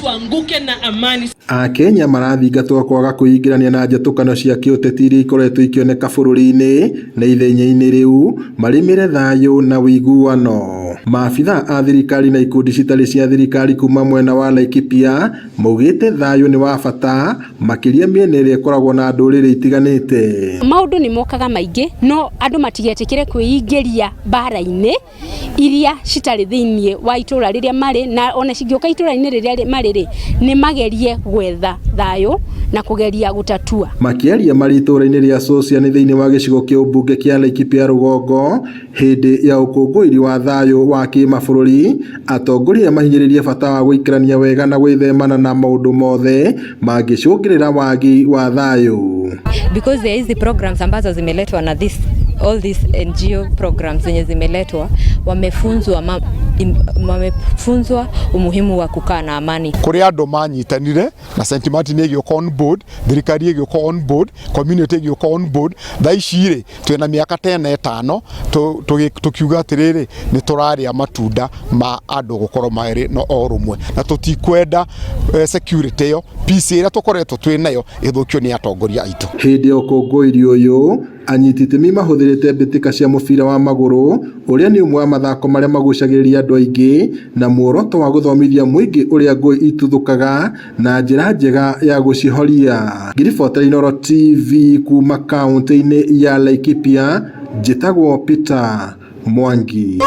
tuanguke na amani. Akenya marathingatwo kwaga kuingirania na njatũkano cia kĩũteti iria ikoretwo ikioneka bũrũri-inĩ na ithenya-inĩ riu marimire thayũ na ũiguano. Maabitha a thirikari na ikundi citarĩ cia thirikari kuma mwena wa Laikipia maugĩte thayũ nĩ wa bata makĩria mĩena ĩrĩa ĩkoragwo na ndũrĩrĩ itiganĩte. Maũndũ nĩ mokaga maingĩ no andũ matigetĩkĩre kwĩingĩria mbara-inĩ iria citarĩ thĩinĩ wa itũra rĩrĩa marĩ, na ona cingĩũka itũra-inĩ rĩrĩa marĩ nĩ magerie gwetha thayũ na kugeria gũtatua. Makĩaria marĩ itũra-inĩ rĩa Socian thĩinĩ wa gĩcigo kĩa ũmbunge kĩa Laikipia rũgongo hĩndĩ ya ũkũngũĩri wa thayũ wa kĩmabũrũri, atongoria mahinyĩrĩirie bata wa gũikarania wega na gwĩthemana na maũndũ mothe mangĩcũngĩrĩra wagi wa thayũ. Because there is the programs ambazo zimeletwa na all these NGO programs zenye zimeletwa, wamefunzwa umuhimu wa kukaa na amani. Kuri andu manyitanire na sentiment ni gyo on board, thirikari gyo on board, community gyo on board, thaicire twina miaka 5 tukiuga atiriri ni turaria matunda ma andu gukorwo mairi no orumwe na tutikwenda security yo peace ira tukoretwo twinayo ithukio ni atongoria aitu. Hindi ukungũĩri uyu anyiti itemi mahũthĩrĩte mbĩtĩka cia mũbira wa magũrũ ũrĩa nĩ ũmwe wa mathako marĩa magucagĩrĩria andũ aingĩ na muoroto wa gũthomithia mũingĩ ũrĩa ngũĩ ituthũkaga na njĩra njega ya gũcihoria. Ngiribotera Inooro TV kuma kaunti-inĩ ya Laikipia, njĩtagwo Peter Mwangi.